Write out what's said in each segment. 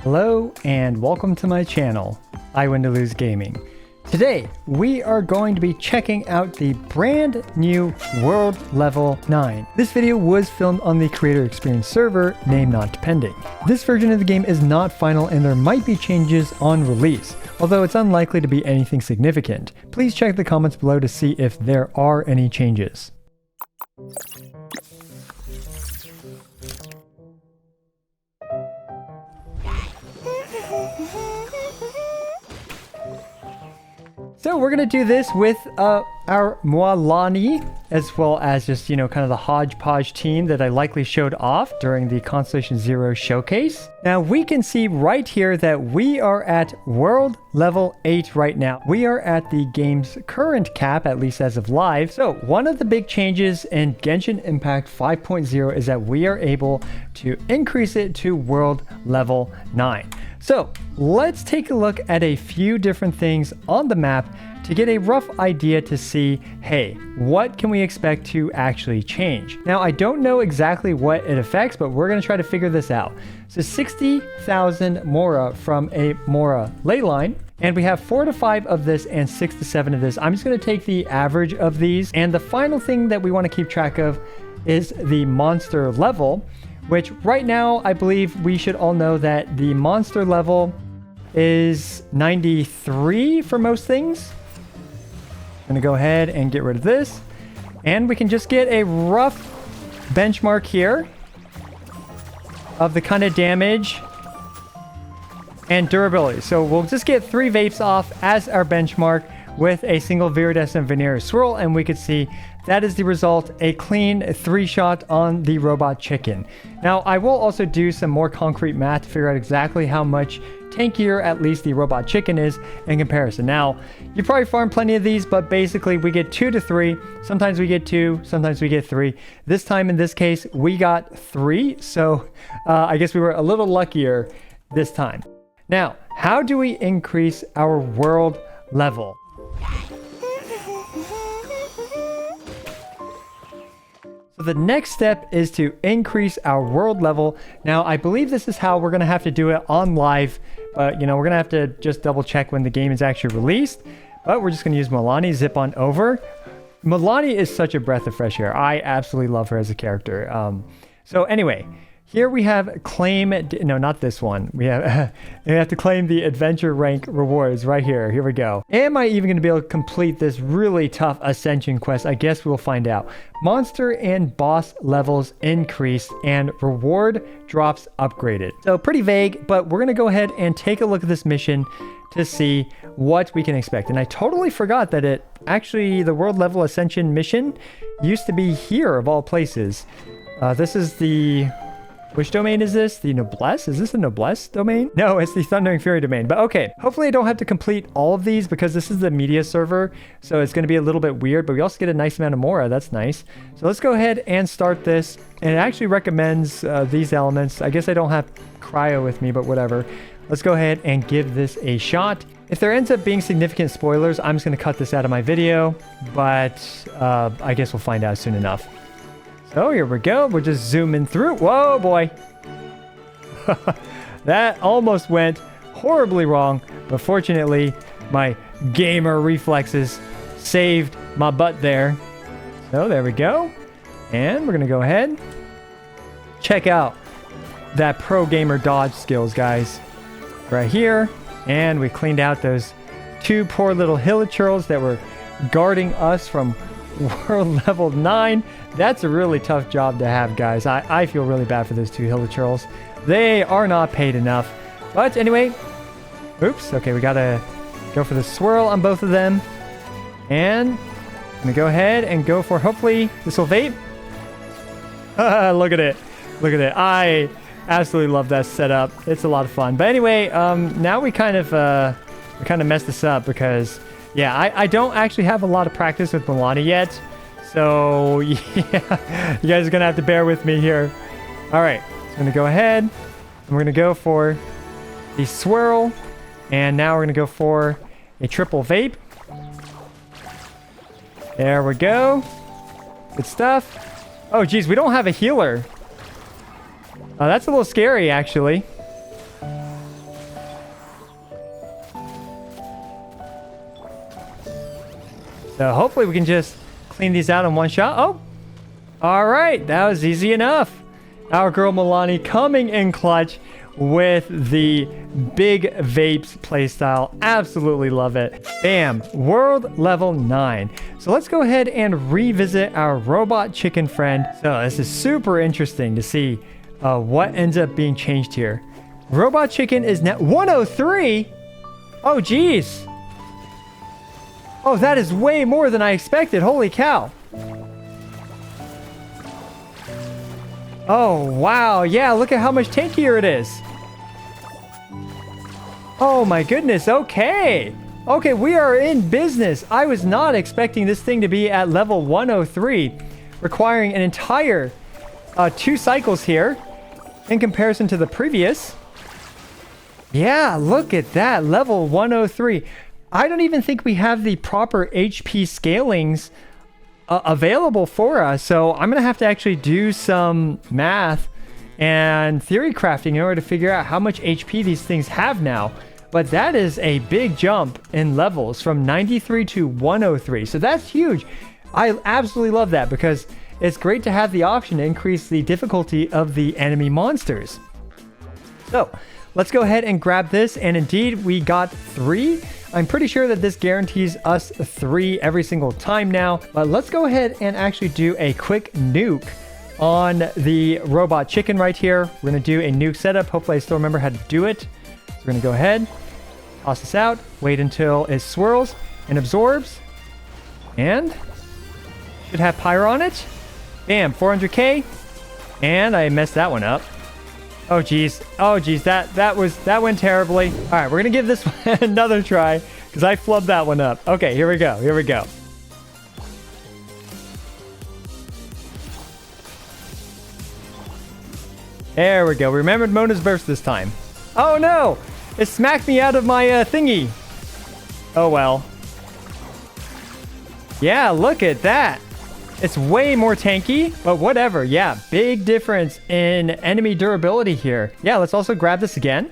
Hello and welcome to my channel, I Win to Lose Gaming. Today, we are going to be checking out the brand new World Level 9. This video was filmed on the Creator Experience server, name not depending. This version of the game is not final and there might be changes on release, although it's unlikely to be anything significant. Please check the comments below to see if there are any changes. So we're going to do this with our Mualani, as well as just, kind of the hodgepodge team that I likely showed off during the Constellation Zero showcase. Now we can see right here that we are at World Level 8 right now. We are at the game's current cap, at least as of live. So one of the big changes in Genshin Impact 5.0 is that we are able to increase it to World Level 9. So let's take a look at a few different things on the map to get a rough idea to see, hey, what can we expect to actually change? Now, I don't know exactly what it affects, but we're going to try to figure this out. So 60,000 Mora from a Mora ley line, and we have 4 to 5 of this and 6 to 7 of this. I'm just going to take the average of these. And the final thing that we want to keep track of is the monster level, which right now, I believe we should all know that the monster level is 93 for most things. I'm going to go ahead and get rid of this. And we can just get a rough benchmark here of the kind of damage and durability. So we'll just get 3 vapes off as our benchmark with a single Viridescent Veneer swirl, and we could see that is the result, a clean 3-shot on the robot chicken. Now, I will also do some more concrete math to figure out exactly how much tankier at least the robot chicken is in comparison. Now, you probably farm plenty of these, but basically we get 2 to 3. Sometimes we get 2, sometimes we get 3. This time in this case, we got 3. So I guess we were a little luckier this time. Now, how do we increase our world level? So the next step is to increase our world level. Now, I believe this is how we're going to have to do it on live, but we're going to have to just double check when the game is actually released. But we're just going to use Mualani, zip on over. Mualani is such a breath of fresh air. I absolutely love her as a character. So anyway, here we have no, not this one. We have to claim the adventure rank rewards right here. Here we go. Am I even going to be able to complete this really tough ascension quest? I guess we'll find out. Monster and boss levels increased and reward drops upgraded. So pretty vague, but we're going to go ahead and take a look at this mission to see what we can expect. And I totally forgot that the world level ascension mission used to be here of all places. This is the... Which domain is this? The Noblesse? Is this the Noblesse domain? No, it's the Thundering Fury domain. But okay, hopefully I don't have to complete all of these because this is the media server. So it's going to be a little bit weird, but we also get a nice amount of Mora. That's nice. So let's go ahead and start this. And it actually recommends these elements. I guess I don't have cryo with me, but whatever. Let's go ahead and give this a shot. If there ends up being significant spoilers, I'm just going to cut this out of my video. But I guess we'll find out soon enough. So here we go. We're just zooming through. Whoa, boy. That almost went horribly wrong. But fortunately, my gamer reflexes saved my butt there. So there we go. And we're going to go ahead. Check out that pro gamer dodge skills, guys. Right here. And we cleaned out those 2 poor little hilichurls that were guarding us from World Level 9. That's a really tough job to have, guys. I feel really bad for those 2 hilichurls. They are not paid enough. But anyway, oops. Okay, we gotta go for the swirl on both of them. And I'm gonna go ahead and go for, hopefully this will vape. Look at it. Look at it. I absolutely love that setup. It's a lot of fun. But anyway, now we kind of messed this up because, yeah, I don't actually have a lot of practice with Mualani yet. So, yeah, you guys are going to have to bear with me here. All right, so I'm going to go ahead, and we're going to go for the swirl, and now we're going to go for a triple vape. There we go. Good stuff. Oh, geez, we don't have a healer. That's a little scary, actually. So hopefully we can just clean these out in one shot. Oh, all right. That was easy enough. Our girl Mualani coming in clutch with the big vapes playstyle. Absolutely love it. Bam. World level 9. So let's go ahead and revisit our robot chicken friend. So this is super interesting to see what ends up being changed here. Robot chicken is now 103. Oh, geez. Oh, that is way more than I expected. Holy cow. Oh, wow. Yeah, look at how much tankier it is. Oh, my goodness. Okay. Okay, we are in business. I was not expecting this thing to be at level 103, requiring an entire 2 cycles here in comparison to the previous. Yeah, look at that. Level 103. I don't even think we have the proper HP scalings available for us. So I'm going to have to actually do some math and theory crafting in order to figure out how much HP these things have now. But that is a big jump in levels from 93 to 103. So that's huge. I absolutely love that because it's great to have the option to increase the difficulty of the enemy monsters. So let's go ahead and grab this. And indeed, we got 3. I'm pretty sure that this guarantees us 3 every single time now. But let's go ahead and actually do a quick nuke on the robot chicken right here. We're going to do a nuke setup. Hopefully I still remember how to do it. So we're going to go ahead, toss this out, wait until it swirls and absorbs. And should have pyro on it. Bam, 400k. And I messed that one up. Oh geez. Oh geez. That went terribly. All right, we're gonna give this one another try because I flubbed that one up. Okay, here we go. Here we go. There we go. Remembered Mona's burst this time. Oh no! It smacked me out of my thingy. Oh well. Yeah, look at that. It's way more tanky, but whatever. Yeah, big difference in enemy durability here. Yeah, let's also grab this again.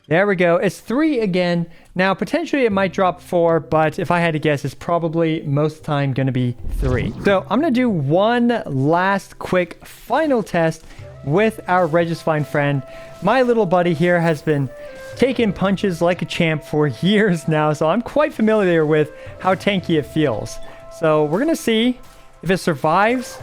There we go. It's 3 again. Now, potentially it might drop 4, but if I had to guess, it's probably most of the time going to be 3. So I'm going to do one last quick final test with our Regisfine friend. My little buddy here has been taking punches like a champ for years now, so I'm quite familiar with how tanky it feels. So we're gonna see if it survives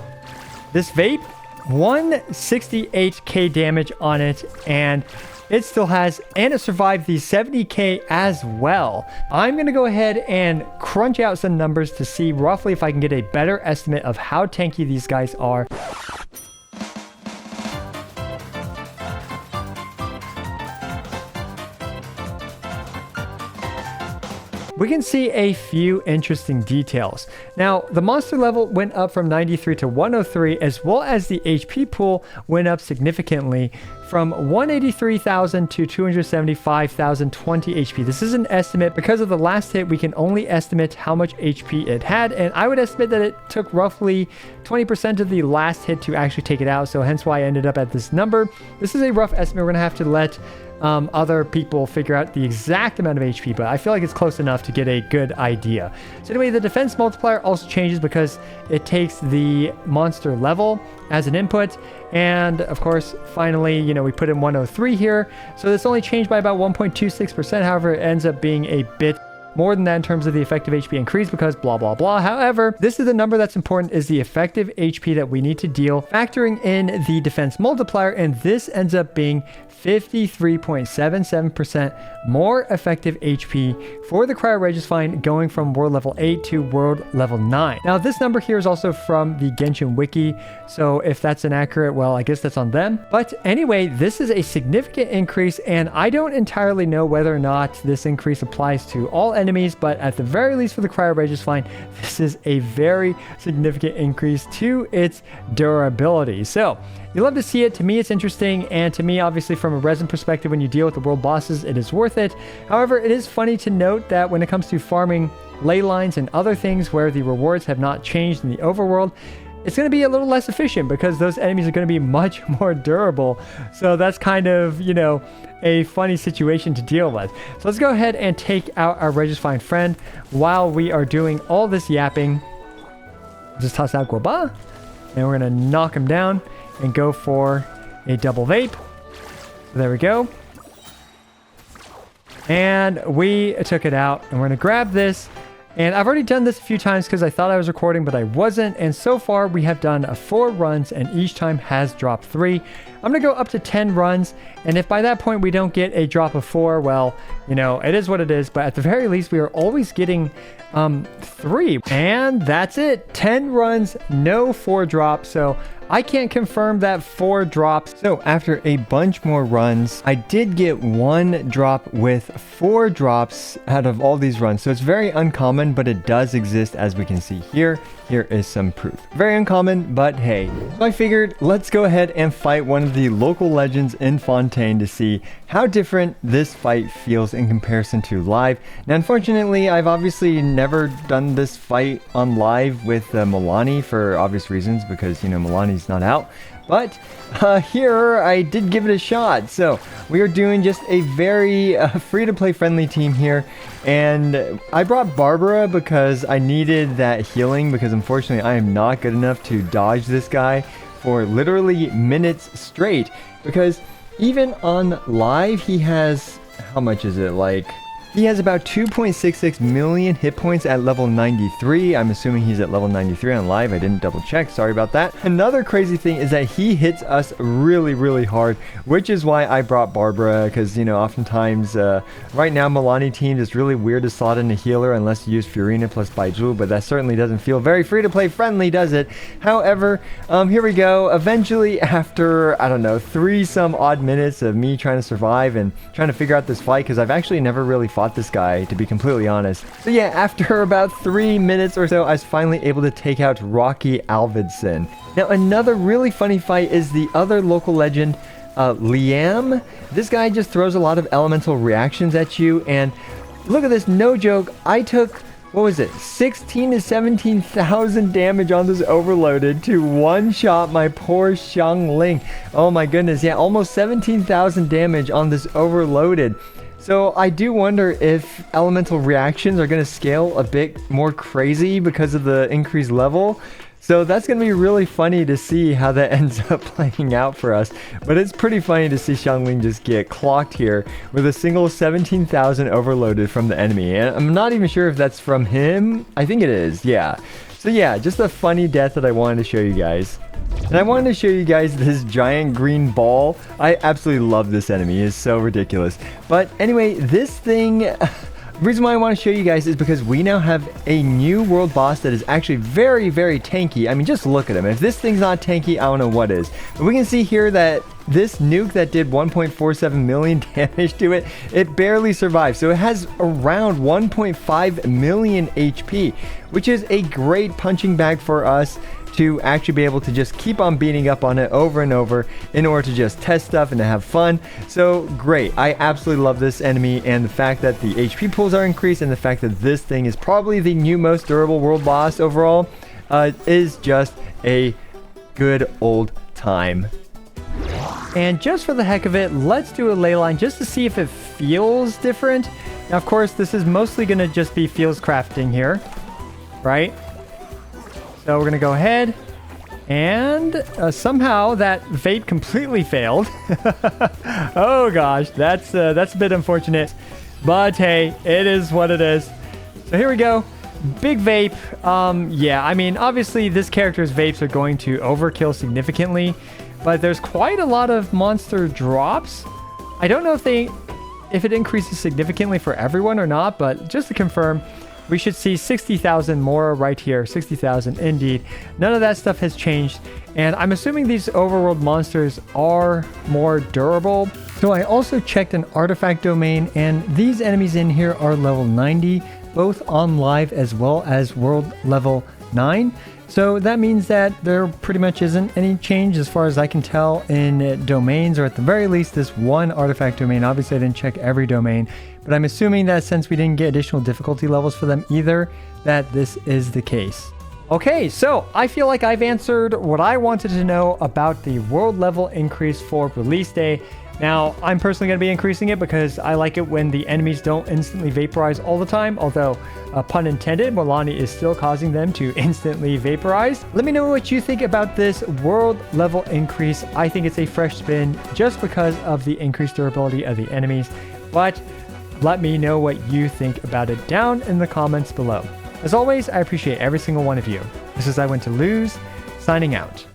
this vape. 168k damage on it, and it still has, and it survived the 70k as well. I'm gonna go ahead and crunch out some numbers to see roughly if I can get a better estimate of how tanky these guys are. We can see a few interesting details. Now, the monster level went up from 93 to 103, as well as the HP pool went up significantly from 183,000 to 275,020 HP. This is an estimate. Because of the last hit, we can only estimate how much HP it had, and I would estimate that it took roughly 20% of the last hit to actually take it out, so hence why I ended up at this number. This is a rough estimate. We're gonna have to let other people figure out the exact amount of HP, but I feel like it's close enough to get a good idea. So anyway, the defense multiplier also changes because it takes the monster level as an input. And of course, finally, you know, we put in 103 here. So this only changed by about 1.26%. However, it ends up being a bit more than that in terms of the effective HP increase because blah, blah, blah. However, this is the number that's important, is the effective HP that we need to deal, factoring in the defense multiplier. And this ends up being 53.77% more effective HP for the Cryo Regisfine, going from world level 8 to world level 9. Now, this number here is also from the Genshin Wiki, so if that's inaccurate, well, I guess that's on them. But anyway, this is a significant increase, and I don't entirely know whether or not this increase applies to all enemies, but at the very least for the Cryo Regisfine, this is a very significant increase to its durability. So you love to see it. To me, it's interesting, and to me, obviously, from a resin perspective, when you deal with the world bosses, it is worth it. However, it is funny to note that when it comes to farming ley lines and other things where the rewards have not changed in the overworld, it's going to be a little less efficient because those enemies are going to be much more durable. So that's kind of, you know, a funny situation to deal with. So let's go ahead and take out our Registrying Friend while we are doing all this yapping. Just toss out Guoba, and we're going to knock him down and go for a double vape. So there we go. And we took it out, and we're going to grab this. And I've already done this a few times because I thought I was recording, but I wasn't. And so far, we have done 4 runs, and each time has dropped 3. I'm going to go up to 10 runs. And if by that point we don't get a drop of 4, well, you know, it is what it is. But at the very least, we are always getting 3. And that's it. 10 runs, no 4 drops. So I can't confirm that 4 drops. So after a bunch more runs, I did get 1 drop with 4 drops out of all these runs. So it's very uncommon, but it does exist, as we can see here. Here is some proof. Very uncommon, but hey. So I figured let's go ahead and fight one of the local legends in Fontaine to see how different this fight feels in comparison to live. Now, unfortunately, I've obviously never done this fight on live with Mualani for obvious reasons because, you know, Mualani's not out. But here I did give it a shot. So we are doing just a very free-to-play friendly team here. And I brought Barbara because I needed that healing because unfortunately I am not good enough to dodge this guy for literally minutes straight. Because even on live he has, how much is it, like... He has about 2.66 million hit points at level 93. I'm assuming he's at level 93 on live. I didn't double check. Sorry about that. Another crazy thing is that he hits us really, really hard, which is why I brought Barbara because, you know, oftentimes right now Mualani teams, it's really weird to slot in a healer unless you use Furina plus Baiju, but that certainly doesn't feel very free-to-play friendly, does it? However, here we go. Eventually, after, I don't know, 3 some odd minutes of me trying to survive and trying to figure out this fight, because I've actually never really fought this guy, to be completely honest. So yeah, after about 3 minutes or so, I was finally able to take out Rocky Alvidson. Now, another really funny fight is the other local legend, Liam. This guy just throws a lot of elemental reactions at you, and look at this, no joke, I took, what was it, 16 to 17,000 damage on this overloaded to one-shot my poor Xiangling. Oh my goodness, yeah, almost 17,000 damage on this overloaded. So I do wonder if elemental reactions are going to scale a bit more crazy because of the increased level. So that's going to be really funny to see how that ends up playing out for us. But it's pretty funny to see Xiangling just get clocked here with a single 17,000 overloaded from the enemy. And I'm not even sure if that's from him. I think it is, yeah. So yeah, just a funny death that I wanted to show you guys. And I wanted to show you guys this giant green ball. I absolutely love this enemy. It's so ridiculous. But anyway, this thing... The reason why I want to show you guys is because we now have a new world boss that is actually very, very tanky. I mean, just look at him. If this thing's not tanky, I don't know what is. But we can see here that this nuke that did 1.47 million damage to it, it barely survived. So it has around 1.5 million HP, which is a great punching bag for us to actually be able to just keep on beating up on it over and over in order to just test stuff and to have fun. So great. I absolutely love this enemy, and the fact that the HP pools are increased and the fact that this thing is probably the new most durable world boss overall is just a good old time. And just for the heck of it, let's do a ley line just to see if it feels different. Now, of course, this is mostly going to just be feels crafting here, right? So we're going to go ahead and somehow that vape completely failed. Oh gosh, that's a bit unfortunate, but hey, it is what it is. So here we go. Big vape. Yeah, I mean, obviously this character's vapes are going to overkill significantly, but there's quite a lot of monster drops. I don't know if it increases significantly for everyone or not, but just to confirm, we should see 60,000 more right here. 60,000 indeed. None of that stuff has changed. And I'm assuming these overworld monsters are more durable. So I also checked an artifact domain, and these enemies in here are level 90, both on live as well as world level 9. So that means that there pretty much isn't any change as far as I can tell in domains, or at the very least this one artifact domain. Obviously I didn't check every domain, but I'm assuming that since we didn't get additional difficulty levels for them either, that this is the case. Okay, so I feel like I've answered what I wanted to know about the world level increase for release day. Now, I'm personally going to be increasing it because I like it when the enemies don't instantly vaporize all the time, although, pun intended, Mualani is still causing them to instantly vaporize. Let me know what you think about this world level increase. I think it's a fresh spin just because of the increased durability of the enemies, but let me know what you think about it down in the comments below. As always, I appreciate every single one of you. This is I Went to Lose, signing out.